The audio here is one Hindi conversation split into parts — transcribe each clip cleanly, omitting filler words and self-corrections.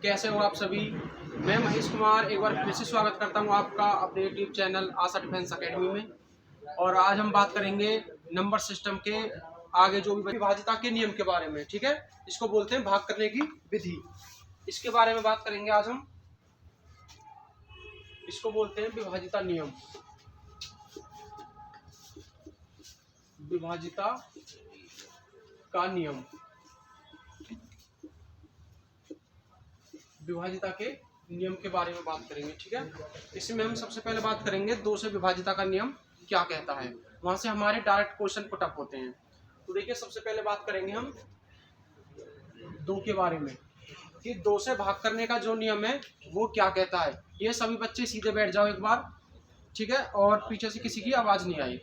कैसे हो आप सभी। मैं महेश कुमार एक बार फिर से स्वागत करता हूं आपका अपने यूट्यूब चैनल आशा डिफेंस अकेडमी में। और आज हम बात करेंगे नंबर सिस्टम के आगे जो भी विभाज्यता के नियम के बारे में। ठीक है, इसको बोलते हैं भाग करने की विधि। इसके बारे में बात करेंगे आज हम। इसको बोलते हैं विभाज्यता नियम। विभाज्यता का नियम, विभाज्यता के नियम के बारे में बात करेंगे। ठीक है, इसमें हम सबसे पहले बात करेंगे 2 से विभाज्यता का नियम क्या कहता है। वहां से हमारे डायरेक्ट क्वेश्चन पुटअप होते हैं। तो देखिए, सबसे पहले बात करेंगे हम 2 के बारे में कि 2 से भाग करने का जो नियम है वो क्या कहता है। ये सभी बच्चे सीधे बैठ जाओ एक बार, ठीक है, और पीछे से किसी की आवाज नहीं आई।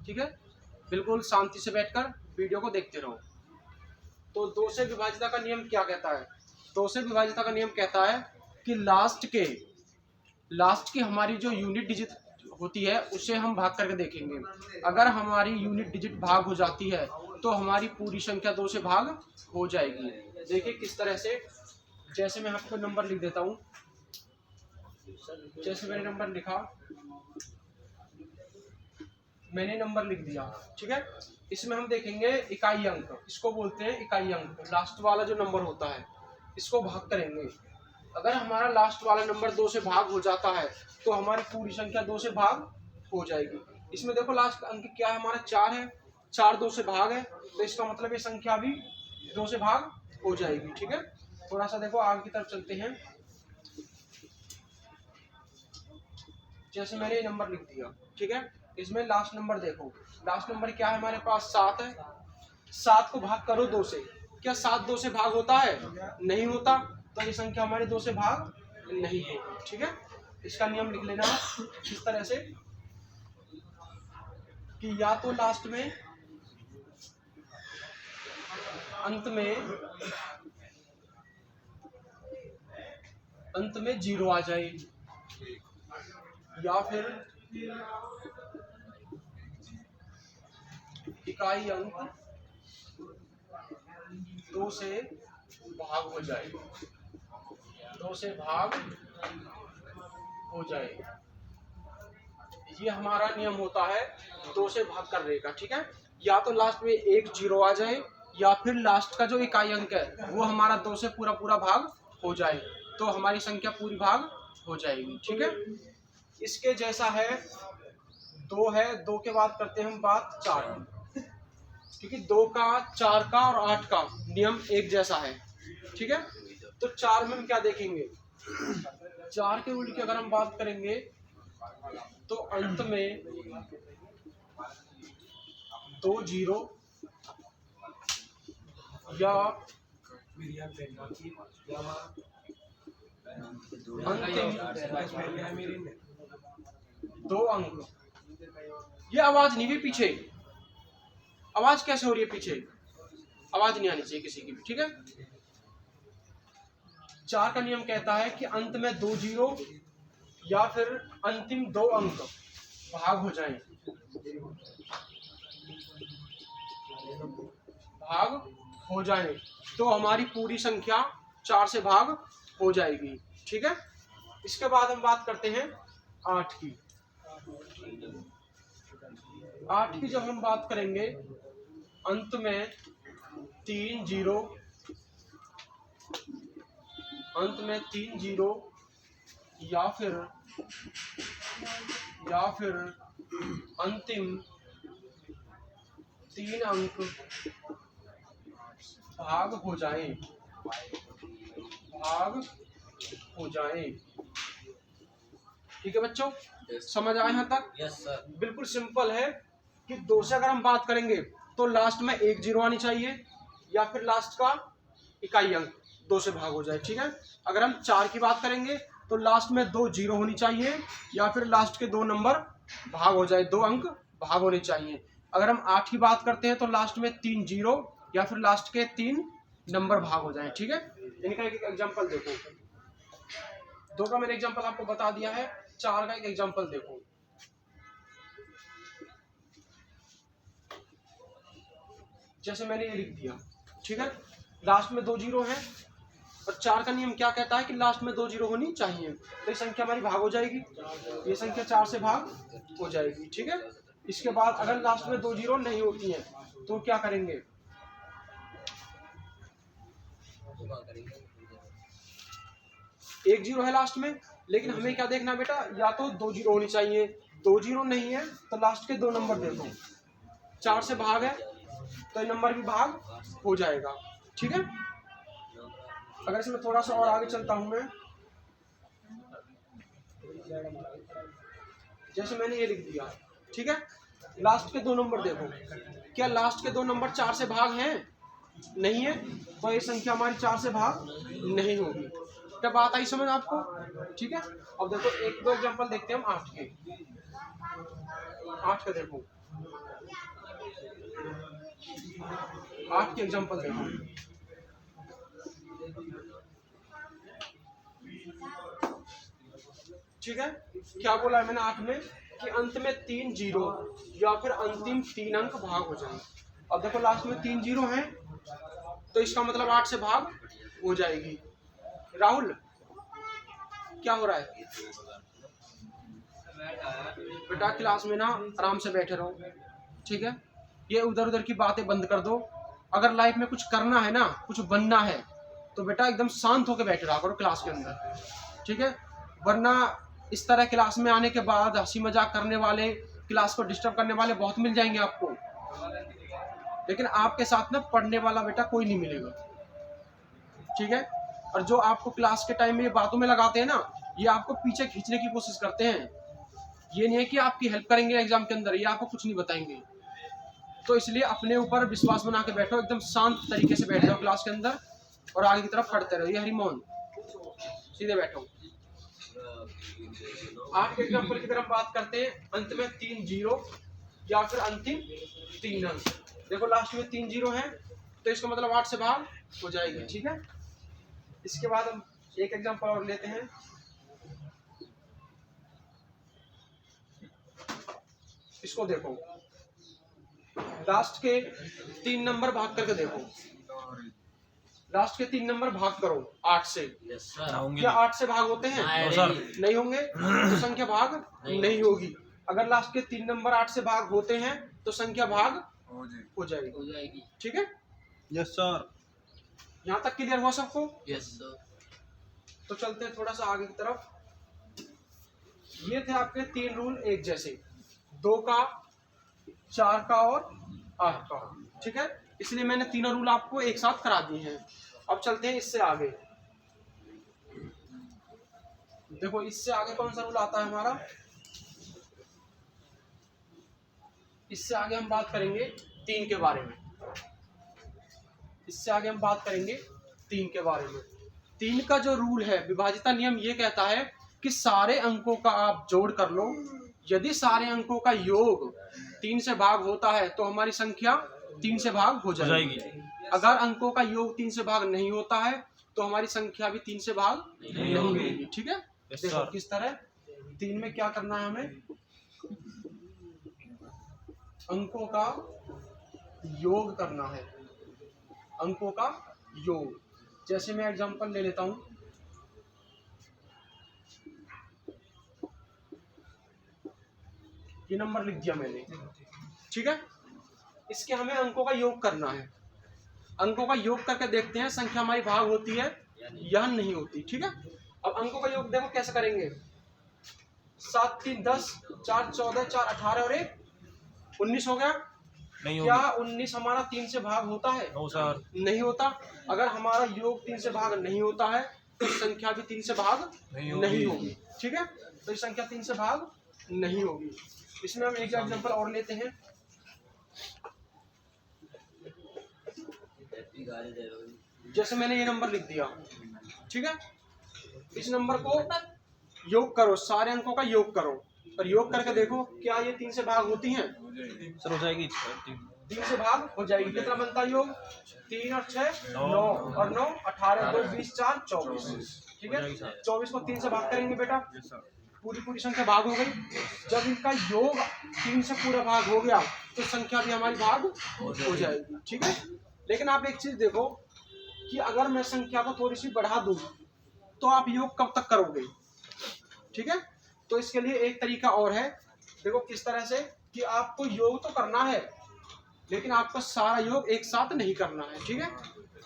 ठीक है, बिल्कुल शांति से बैठकर वीडियो को देखते रहो। तो 2 से विभाज्यता का नियम क्या कहता है। 2 से विभाज्यता का नियम कहता है कि लास्ट की हमारी जो यूनिट डिजिट होती है उसे हम भाग करके देखेंगे। अगर हमारी यूनिट डिजिट भाग हो जाती है तो हमारी पूरी संख्या 2 से भाग हो जाएगी। देखिए किस तरह से, जैसे मैं आपको नंबर लिख देता हूं। जैसे मैंने नंबर लिखा, मैंने नंबर लिख दिया। ठीक है, इसमें हम देखेंगे इकाई अंक, इसको बोलते हैं इकाई अंक। लास्ट वाला जो नंबर होता है इसको भाग करेंगे। अगर हमारा लास्ट वाला नंबर 2 से भाग हो जाता है तो हमारी पूरी संख्या 2 से भाग हो जाएगी। इसमें देखो लास्ट अंक क्या है, हमारा 4 है। 4 2 से भाग है, तो इसका मतलब ये संख्या भी 2 से भाग हो जाएगी। ठीक है, थोड़ा सा देखो आगे की तरफ चलते हैं। जैसे मैंने ये नंबर लिख दिया, ठीक है, इसमें लास्ट नंबर देखो। लास्ट नंबर क्या है हमारे पास, 7 है। 7 को भाग करो 2 से, क्या 7 2 से भाग होता है? नहीं होता, तो ये संख्या हमारे 2 से भाग नहीं है। ठीक है, इसका नियम लिख लेना इस तरह से कि या तो लास्ट में अंत में 0 आ जाए, या फिर इकाई अंक 2 से भाग हो जाए, 2 से भाग हो जाए। ये हमारा नियम होता है 2 से भाग करने का। ठीक है, या तो लास्ट में 1 0 आ जाए, या फिर लास्ट का जो इकाई अंक है वो हमारा 2 से पूरा पूरा भाग हो जाए, तो हमारी संख्या पूरी भाग हो जाएगी। ठीक है, इसके जैसा है 2 है। 2 के बाद करते हैं हम बात 4 की, क्योंकि 2 का, 4 का और 8 का नियम एक जैसा है। ठीक है, तो 4 में हम क्या देखेंगे, 4 के उल्ट की अगर हम बात करेंगे तो अंत में 2 0 या अंतिम 2 अंक। ये आवाज नहीं भी पीछे, आवाज कैसे हो रही है पीछे, आवाज नहीं आनी चाहिए किसी की भी। ठीक है, 4 का नियम कहता है कि अंत में 2 0 या फिर अंतिम 2 अंक भाग हो जाएं, भाग हो जाएं, तो हमारी पूरी संख्या 4 से भाग हो जाएगी। ठीक है, इसके बाद हम बात करते हैं 8 की। 8 की जब हम बात करेंगे, अंत में 3 0, अंत में 3 0 या फिर अंतिम 3 अंक भाग हो जाए, भाग हो जाए। ठीक है बच्चों, समझ आए यहाँ तक? Yes sir. बिल्कुल सिंपल है कि 2 से अगर हम बात करेंगे तो लास्ट में 1 0 आनी चाहिए, या फिर लास्ट का इकाई अंक 2 से भाग हो जाए। ठीक है, अगर हम 4 की बात करेंगे तो लास्ट में 2 0 होनी चाहिए, या फिर लास्ट के 2 नंबर भाग हो जाए, 2 अंक भाग होने चाहिए। अगर हम 8 की बात करते हैं तो लास्ट में 3 0 या फिर लास्ट के 3 नंबर भाग हो जाए। ठीक है, इनका एक एग्जांपल देखो। 2 का मैंने एग्जांपल आपको बता दिया है, 4 का एक एग्जांपल देखो। जैसे मैंने ये लिख दिया, ठीक है, लास्ट में 2 0 है, और 4 का नियम क्या कहता है कि लास्ट में 2 जीरो होनी चाहिए, तो ये संख्या हमारी भाग हो जाएगी, ये संख्या 4 से भाग हो जाएगी। ठीक है, इसके बाद अगर लास्ट में 2 जीरो नहीं होती है तो क्या करेंगे, एक जीरो है लास्ट में, लेकिन हमें क्या देखना बेटा, या तो 2 जीरो होनी चाहिए, 2 जीरो नहीं है तो लास्ट के 2 नंबर देखो, 4 से भाग है तो ये नंबर भी भाग हो जाएगा। ठीक है, अगर इसमें थोड़ा सा और आगे चलता हूं मैं, जैसे मैंने ये लिख दिया। ठीक है, लास्ट के 2 नंबर देखो, क्या लास्ट के 2 नंबर 4 से भाग हैं, नहीं है, तो ये संख्या हमारी 4 से भाग नहीं होगी। क्या बात आई समझ आपको? ठीक है, अब देखो एक दो एग्जांपल देखते हैं हम 8 के। 8 का देखो, 8 के एग्जांपल देखो। ठीक है, क्या बोला है मैंने 8 में कि अंत में 3 जीरो या फिर अंतिम 3 अंक भाग हो जाए। अब देखो लास्ट में 3 जीरो हैं तो इसका मतलब 8 से भाग हो जाएगी। राहुल क्या हो रहा है बेटा, क्लास में ना आराम से बैठे रहो। ठीक है, ये उधर उधर की बातें बंद कर दो। अगर लाइफ में कुछ करना है ना, कुछ बनना है, तो बेटा एकदम शांत होकर बैठे रहा करो क्लास के अंदर। ठीक है, वरना इस तरह क्लास में आने के बाद हंसी मजाक करने वाले, क्लास को डिस्टर्ब करने वाले बहुत मिल जाएंगे आपको, लेकिन आपके साथ ना पढ़ने वाला बेटा कोई नहीं मिलेगा। ठीक है, और जो आपको क्लास के टाइम में ये बातों में लगाते हैं ना, ये आपको पीछे खींचने की कोशिश करते हैं। ये नहीं है कि आपकी हेल्प करेंगे एग्जाम के अंदर, ये आपको कुछ नहीं बताएंगे। तो इसलिए अपने ऊपर विश्वास बना के बैठो, एकदम शांत तरीके से बैठ जाओ क्लास के अंदर और आगे की तरफ पढ़ते रहो। ये हरिमोहन सीधे बैठो। 8 के एग्जाम्पल की तरफ बात करते हैं। अंत में 3 जीरो या फिर अंतिम 3 अंक। देखो लास्ट में 3 जीरो है तो इसका मतलब 8 से भाग हो जाएगी। ठीक है, इसके बाद हम एक एग्जाम्पल और लेते हैं। इसको देखो, लास्ट के 3 नंबर भाग करके देखो, लास्ट के 3 नंबर भाग करो 8 से। क्या 8 से भाग होते हैं? नहीं होंगे, तो संख्या भाग नहीं होगी। अगर लास्ट के 3 नंबर 8 से भाग होते हैं तो संख्या भाग हो जाएगी। ठीक है, यस सर। यहाँ तक क्लियर हुआ सबको? Yes sir. तो चलते हैं थोड़ा सा आगे की तरफ। ये थे आपके 3 रूल एक जैसे, 2 का, 4 का और 8 का। ठीक है, इसलिए मैंने तीनों रूल आपको एक साथ करा दिए हैं। अब चलते हैं इससे आगे। देखो इससे आगे कौन सा रूल आता है हमारा, इससे आगे हम बात करेंगे 3 के बारे में। इससे आगे हम बात करेंगे 3 के बारे में। 3 का जो रूल है, विभाज्यता नियम, ये कहता है कि सारे अंकों का आप जोड़ कर लो। यदि सारे अंकों का योग 3 से भाग होता है तो हमारी संख्या 3 से भाग हो जाएगी। अगर अंकों का योग 3 से भाग नहीं होता है तो हमारी संख्या भी 3 से भाग नहीं होगी। ठीक है, देखो किस तरह 3 में क्या करना है हमें, अंकों का योग करना है, अंकों का योग। जैसे मैं एग्जांपल ले लेता हूं, ये नंबर लिख दिया मैंने। ठीक है, इसके हमें अंकों का योग करना है। अंकों का योग करके देखते हैं संख्या हमारी भाग होती है या नहीं होती। ठीक है, अब अंकों का योग देखो कैसे करेंगे। 7 3 10, 4 14, 4 18 और 1 19 हो गया। नहीं क्या 19 हमारा 3 से भाग होता है? नो सर, नहीं होता। अगर हमारा योग 3 से भाग नहीं होता है तो संख्या भी 3 से भाग नहीं होगी। ठीक है, तो संख्या 3 से भाग नहीं होगी। इसमें हम एक एग्जांपल और लेते हैं। जैसे मैंने ये नंबर लिख दिया। ठीक है, इस नंबर को योग करो, सारे अंकों का योग करो और योग करके देखो क्या ये 3 से भाग होती हैं? सर हो जाएगी। 3 से भाग हो जाएगी। कितना बनता है योग? 3 और 6 9 और 9 18 2 20 4 24। ठीक है, 24 को 3 से भाग करेंगे बेटा, पूरी संख्या भाग हो गई। जब इनका योग 3 से पूरा भाग हो गया तो संख्या भी हमारी भाग हो जाएगी। ठीक है, लेकिन आप एक चीज देखो कि अगर मैं संख्या को थोड़ी सी बढ़ा दूं तो आप योग कब तक करोगे। ठीक है, तो इसके लिए एक तरीका और है। देखो किस तरह से कि आपको योग तो करना है लेकिन आपको सारा योग एक साथ नहीं करना है। ठीक है,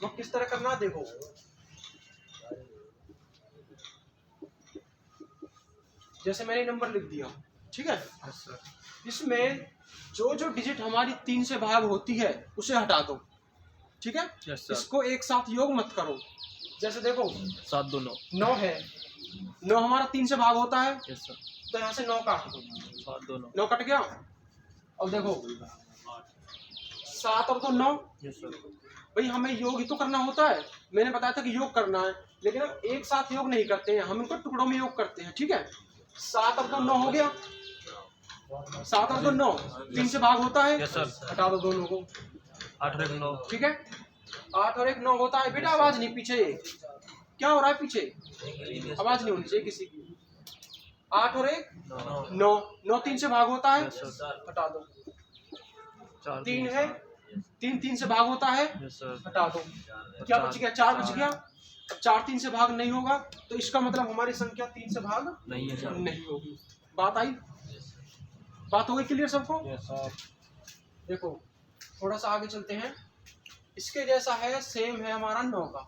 वो किस तरह करना है देखो। जैसे मैंने नंबर लिख दिया, ठीक है, इसमें जो जो डिजिट हमारी 3 से भाग होती है उसे हटा दो। ठीक है, इसको एक साथ योग मत करो। जैसे देखो 7 2 9 9 है, 9 हमारा 3 से भाग होता है, यस सर। तो यहाँ से 9 काट दो, 7 2 9 9 कट गया। और देखो 7 और 2 9। Yes sir. भाई हमें योग ही तो करना होता है, मैंने बताया था कि योग करना है, लेकिन हम एक साथ योग नहीं करते हैं, हम इनको टुकड़ों में योग करते हैं। ठीक है, 7 और 2 9 हो गया, 7 और 2 9, 3 से भाग होता है, यस सर। हटा दो दोनों को। 8 और 1 9। ठीक है, 8 और 1 9 होता है। बेटा आवाज नहीं, पीछे क्या हो रहा है, पीछे आवाज नहीं होनी चाहिए किसी की। 8 और 1 9, 9 3 से भाग होता है, हटा दो। 3 है, 3 3 से भाग होता है, यस सर। हटा दो। क्या बच गया, 4 बच गया। अब 4 3 से भाग नहीं होगा तो इसका मतलब हमारी संख्या 3 से भाग नहीं है सर। नहीं होगी। बात आई, बात हो गई क्लियर सबको। Yes sir. देखो थोड़ा सा आगे चलते हैं, इसके जैसा है, सेम है हमारा 9 का।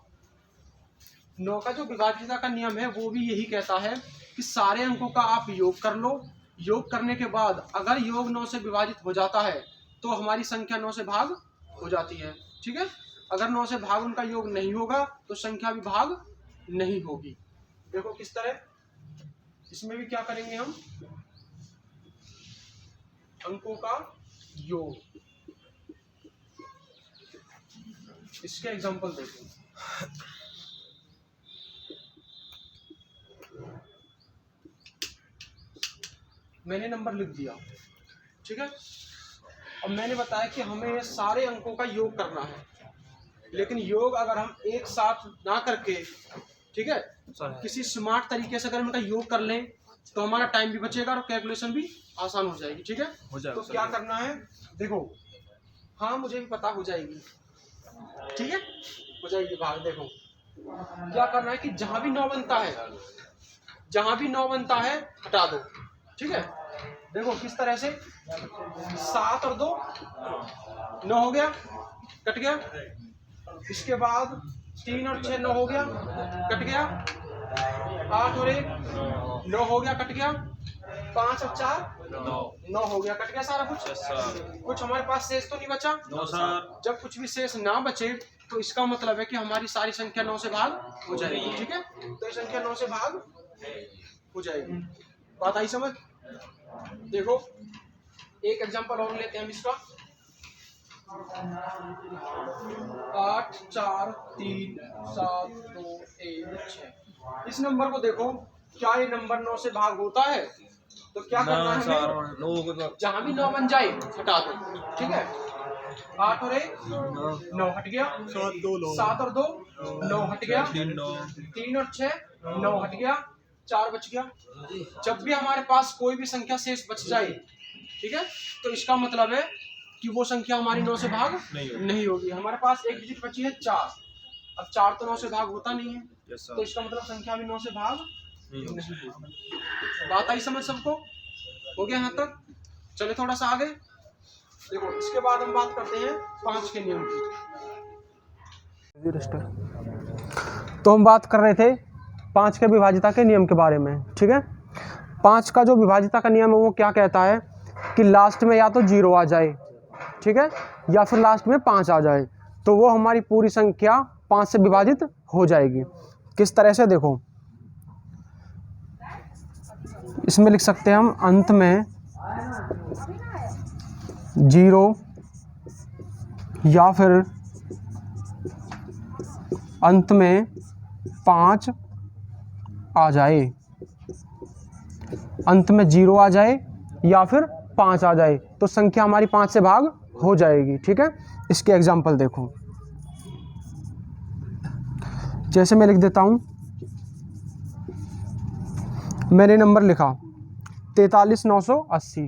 9 का जो विभाज्यता का नियम है वो भी यही कहता है कि सारे अंकों का आप योग कर लो, योग करने के बाद अगर योग 9 से विभाजित हो जाता है तो हमारी संख्या 9 से भाग हो जाती है। ठीक है, अगर 9 से भाग उनका योग नहीं होगा तो संख्या भी भाग नहीं होगी। देखो किस तरह, इसमें भी क्या करेंगे हम, अंकों का योग। इसके एग्जांपल देखो। मैंने नंबर लिख दिया, ठीक है। अब मैंने बताया कि हमें सारे अंकों का योग करना है, लेकिन योग अगर हम एक साथ ना करके, ठीक है, किसी स्मार्ट तरीके से अगर उनका योग कर लें तो हमारा टाइम भी बचेगा और कैलकुलेशन भी आसान हो जाएगी। ठीक है, तो क्या करना है देखो, हाँ मुझे भी पता हो जाएगी, ठीक है, हो जाएगी भाग। देखो क्या करना है कि जहां भी 9 बनता है, जहां भी 9 बनता है हटा दो। ठीक है, देखो किस तरह से, 7 और 2 9 हो गया, कट गया। इसके बाद 3 और 6 9 हो गया, कट गया। 8 और 1 9 हो गया, कट गया। 5 और 4 9 हो गया, कट गया सारा कुछ। कुछ हमारे पास शेष तो नहीं बचा। जब कुछ भी शेष ना बचे तो इसका मतलब है कि हमारी सारी संख्या 9 से भाग हो जाएगी। ठीक है, तो ये संख्या 9 से भाग हो जाएगी। बात आई समझ। देखो एक एग्जांपल और लेते हैं हम इसका। 8 4 3 7 2 1 6। इस नंबर को देखो, क्या ये नंबर 9 से भाग होता है? तो क्या करना है हमें, जहां भी 9 बन जाए हटा दो। ठीक है, 8 और 1 9 हट गया, 7 और 2 9 हट गया, 3 और 6 9 हट गया, 4 बच गया। जब भी हमारे पास कोई भी संख्या शेष बच जाए, ठीक है, तो इसका मतलब है कि वो संख्या हमारी 9 से भाग नहीं होगी। हमारे पास एक डिजिट बची है 4, अब 4 तो 9 से भाग होता नहीं है, तो इसका मतलब संख्या भी 9 से भाग नहीं होगी। बात आई समझ सबको, हो गया यहाँ तक। चले थोड़ा सा आगे। देखो इसके बाद हम बात करते हैं 5 के नियम की। तो हम बात कर रहे थे 5 के विभाज्यता के नियम के बारे में। ठीक है, 5 का जो विभाज्यता का नियम है वो क्या कहता है कि लास्ट में या तो 0 आ जाए, ठीक है, या फिर लास्ट में 5 आ जाए, तो वो हमारी पूरी संख्या 5 से विभाजित हो जाएगी। किस तरह से देखो, इसमें लिख सकते हैं हम अंत में 0 या फिर अंत में 5 आ जाए, अंत में 0 आ जाए या फिर 5 आ जाए तो संख्या हमारी 5 से भाग हो जाएगी। ठीक है, इसके एग्जाम्पल देखो, जैसे मैं लिख देता हूं, मैंने नंबर लिखा 43980,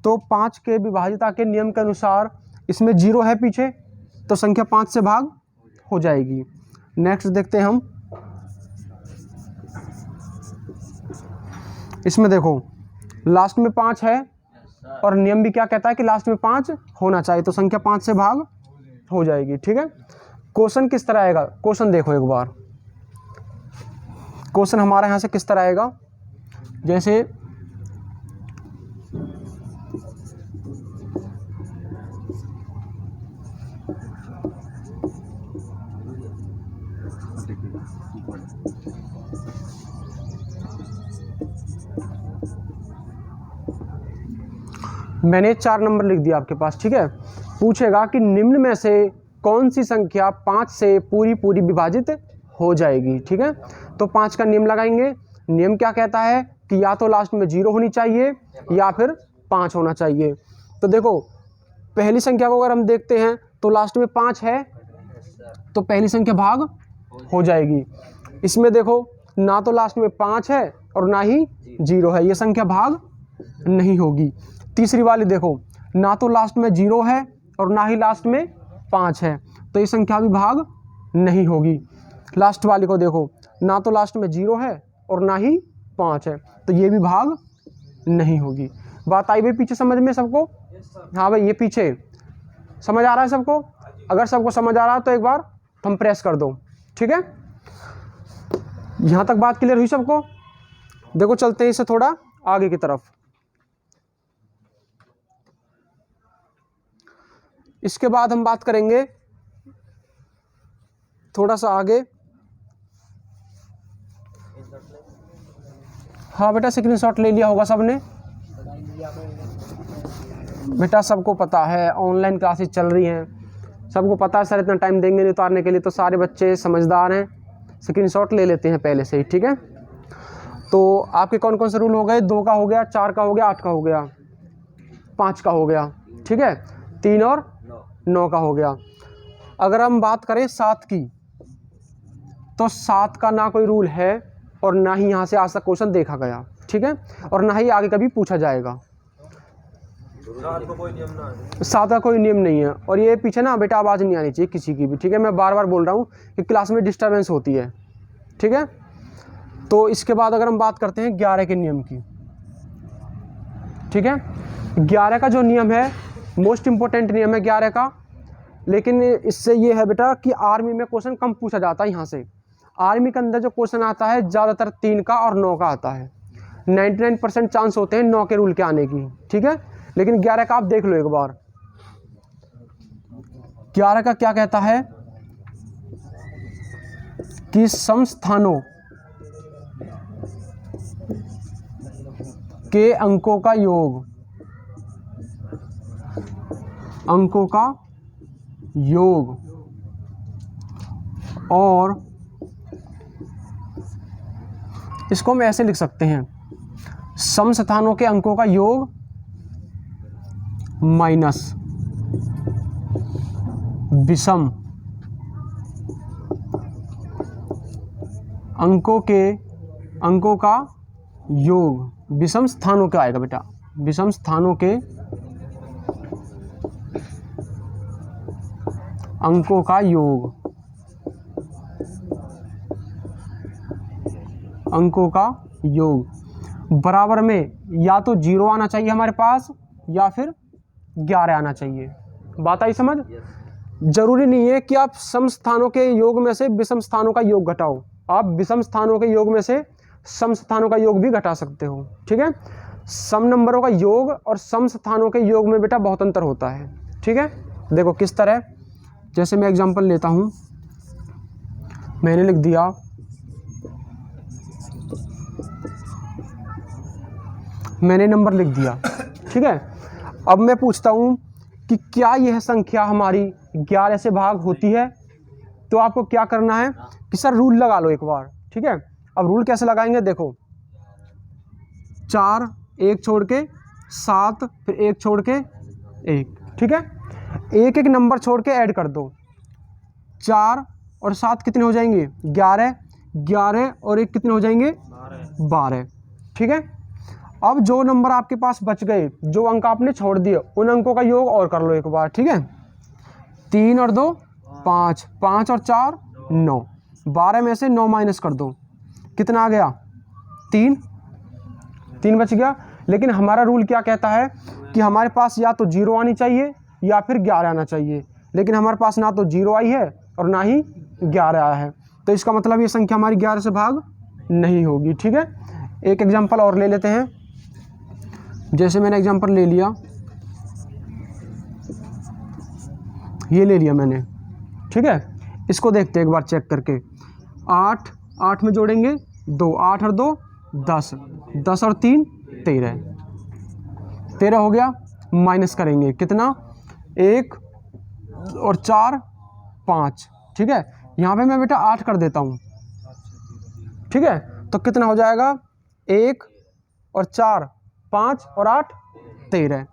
तो 5 के विभाज्यता के नियम के अनुसार इसमें 0 है पीछे, तो संख्या 5 से भाग हो जाएगी। नेक्स्ट देखते हैं हम, इसमें देखो लास्ट में 5 है और नियम भी क्या कहता है कि लास्ट में 5 होना चाहिए, तो संख्या 5 से भाग हो जाएगी। ठीक है, क्वेश्चन किस तरह आएगा, क्वेश्चन देखो एक बार, क्वेश्चन हमारा यहाँ से किस तरह आएगा, जैसे मैंने 4 नंबर लिख दिया आपके पास। ठीक है, पूछेगा कि निम्न में से कौन सी संख्या 5 से पूरी पूरी विभाजित हो जाएगी। ठीक है, तो 5 का नियम लगाएंगे। नियम क्या कहता है कि या तो लास्ट में 0 होनी चाहिए या फिर 5 होना चाहिए। तो देखो पहली संख्या को अगर हम देखते हैं तो लास्ट में 5 है, तो पहली संख्या भाग हो जाएगी। इसमें देखो ना तो लास्ट में 5 है और ना ही 0 है, ये संख्या भाग नहीं होगी। तीसरी वाली देखो ना तो लास्ट में 0 है और ना ही लास्ट में 5 है, तो ये संख्या भी भाग नहीं होगी। लास्ट वाली को देखो ना तो लास्ट में 0 है और ना ही 5 है, तो ये भी भाग नहीं होगी। बात आई भाई पीछे समझ में सबको? हाँ भाई, ये पीछे समझ आ रहा है सबको? अगर सबको समझ आ रहा है तो एक बार थंब प्रेस कर दो। ठीक है, यहाँ तक बात क्लियर हुई सबको? देखो चलते हैं इसे थोड़ा आगे की तरफ। इसके बाद हम बात करेंगे थोड़ा सा आगे। हाँ बेटा, स्क्रीनशॉट ले लिया होगा सबने? बेटा सबको पता है ऑनलाइन क्लासेस चल रही हैं, सबको पता है सर इतना टाइम देंगे नहीं उतारने के लिए, तो सारे बच्चे समझदार हैं, स्क्रीनशॉट ले लेते हैं पहले से ही। ठीक है, तो आपके कौन कौन से रूल हो गए? 2 का हो गया, 4 का हो गया, 8 का हो गया, 5 का हो गया। ठीक है, 3 और 9 का हो गया। अगर हम बात करें 7 की, तो 7 का ना कोई रूल है और ना ही यहाँ से आज तक क्वेश्चन देखा गया। ठीक है, और ना ही आगे कभी पूछा जाएगा। 7 का कोई नियम नहीं है। और ये पीछे ना बेटा आवाज़ नहीं आनी चाहिए किसी की भी। ठीक है, मैं बार बार बोल रहा हूँ कि क्लास में डिस्टर्बेंस होती है। ठीक है, तो इसके बाद अगर हम बात करते हैं 11 के नियम की। ठीक है, 11 का जो नियम है मोस्ट इम्पोर्टेंट नियम है 11 का, लेकिन इससे ये है बेटा कि आर्मी में क्वेश्चन कम पूछा जाता है। यहाँ से आर्मी के अंदर जो क्वेश्चन आता है ज़्यादातर 3 का और 9 का आता है। 99% चांस होते हैं 9 के रूल के आने की। ठीक है, लेकिन 11 का आप देख लो एक बार। 11 का क्या कहता है कि समस्थानों के अंकों का योग, अंकों का योग और इसको हम ऐसे लिख सकते हैं, समस्थानों के अंकों का योग माइनस विषम अंकों का योग। विषम स्थानों का आएगा बेटा, विषम स्थानों के अंकों का योग, अंकों का योग बराबर में या तो 0 आना चाहिए हमारे पास या फिर 11 आना चाहिए। बात आई समझ? जरूरी नहीं है कि आप सम स्थानों के योग में से विषम स्थानों का योग घटाओ, आप विषम स्थानों के योग में से सम स्थानों का योग भी घटा सकते हो। ठीक है, सम नंबरों का योग और सम स्थानों के योग में बेटा बहुत अंतर होता है। ठीक है, देखो किस तरह, जैसे मैं एग्जांपल लेता हूं, मैंने लिख दिया मैंने नंबर लिख दिया। ठीक है, अब मैं पूछता हूं कि क्या यह संख्या हमारी 11 से भाग होती है? तो आपको क्या करना है कि सर रूल लगा लो एक बार। ठीक है, अब रूल कैसे लगाएंगे देखो, 4 1 छोड़ के 7 फिर 1 छोड़ के 1। ठीक है, एक एक नंबर छोड़ के ऐड कर दो, 4 और 7 कितने हो जाएंगे? 11, 11 और 1 कितने हो जाएंगे? 12। ठीक है, अब जो नंबर आपके पास बच गए, जो अंक आपने छोड़ दिए, उन अंकों का योग और कर लो एक बार। ठीक है, 3 और 2 5, 5 और 4 9। 12 में से 9 माइनस कर दो, कितना आ गया 3 बच गया। लेकिन हमारा रूल क्या कहता है कि हमारे पास या तो 0 आनी चाहिए या फिर 11 आना चाहिए, लेकिन हमारे पास ना तो 0 आई है और ना ही 11 आया है, तो इसका मतलब ये संख्या हमारी 11 से भाग नहीं होगी। ठीक है, एक एग्जांपल और ले लेते हैं। जैसे मैंने एग्जांपल ले लिया, ये ले लिया मैंने, ठीक है, इसको देखते हैं एक बार चेक करके। 8 में जोड़ेंगे 2, 8 और 2 10, 10 और 3 13 हो गया। माइनस करेंगे कितना, 1 और 4 5, ठीक है। यहाँ पे मैं बेटा 8 कर देता हूँ, ठीक है, तो कितना हो जाएगा 1 और 4 5 और 8 13,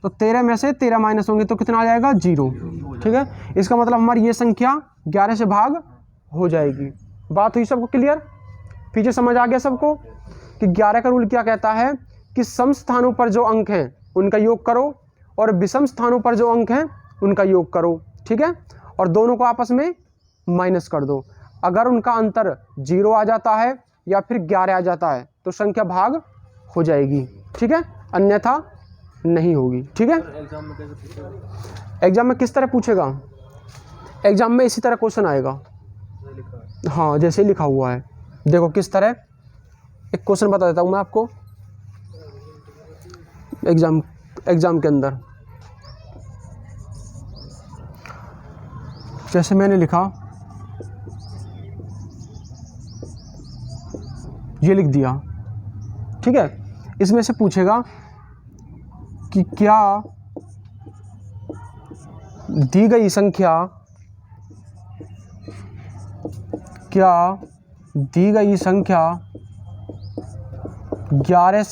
तो 13 में से 13 माइनस होंगे तो कितना आ जाएगा 0, ठीक है। इसका मतलब हमारी ये संख्या 11 से भाग हो जाएगी। बात हुई सबको क्लियर, पीछे समझ आ गया सबको कि 11 का रूल क्या कहता है कि सम स्थानों पर जो अंक हैं उनका योग करो और विषम स्थानों पर जो अंक हैं उनका योग करो, ठीक है, और दोनों को आपस में माइनस कर दो। अगर उनका अंतर 0 आ जाता है या फिर 11 आ जाता है तो संख्या भाग हो जाएगी, ठीक है, अन्यथा नहीं होगी। ठीक है, एग्जाम में किस तरह पूछेगा, एग्जाम में इसी तरह क्वेश्चन आएगा, हाँ जैसे लिखा हुआ है। देखो किस तरह, एक क्वेश्चन बता देता हूँ मैं आपको एग्जाम के अंदर। जैसे मैंने लिखा, ये लिख दिया, ठीक है, इसमें से पूछेगा कि क्या दी गई संख्या 11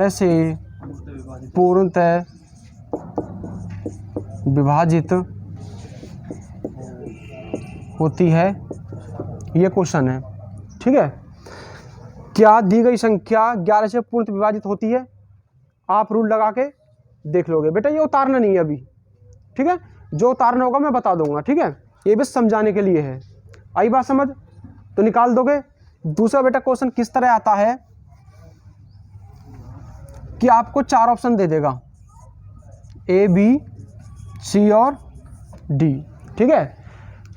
से पूर्णतः विभाजित होती है, ये क्वेश्चन है, ठीक है। क्या दी गई संख्या 11 से पूर्णतः विभाजित होती है, आप रूल लगा के देख लोगे बेटा, ये उतारना नहीं है अभी, ठीक है, जो उतारना होगा मैं बता दूंगा, ठीक है, ये बस समझाने के लिए है। आई बात समझ, तो निकाल दोगे। दूसरा बेटा क्वेश्चन किस तरह आता है कि आपको 4 ऑप्शन दे देगा, A, B, C और D, ठीक है,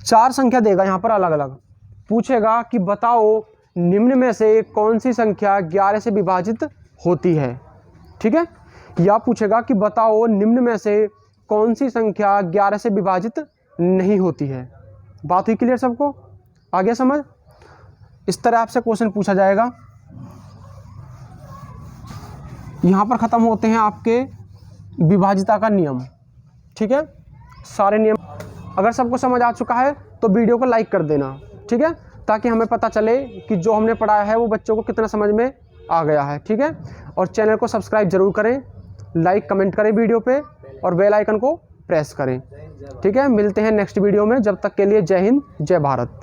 4 संख्या देगा यहाँ पर अलग अलग, पूछेगा कि बताओ निम्न में से कौन सी संख्या 11 से विभाजित होती है, ठीक है, या पूछेगा कि बताओ निम्न में से कौन सी संख्या 11 से विभाजित नहीं होती है। बात हुई क्लियर सबको, आ गया समझ। इस तरह आपसे क्वेश्चन पूछा जाएगा। यहाँ पर ख़त्म होते हैं आपके विभाजिता का नियम, ठीक है, सारे नियम। अगर सबको समझ आ चुका है तो वीडियो को लाइक कर देना, ठीक है, ताकि हमें पता चले कि जो हमने पढ़ाया है वो बच्चों को कितना समझ में आ गया है, ठीक है। और चैनल को सब्सक्राइब जरूर करें, लाइक कमेंट करें वीडियो पे और बेल आइकन को प्रेस करें, ठीक है। मिलते हैं नेक्स्ट वीडियो में, जब तक के लिए जय हिंद जय भारत।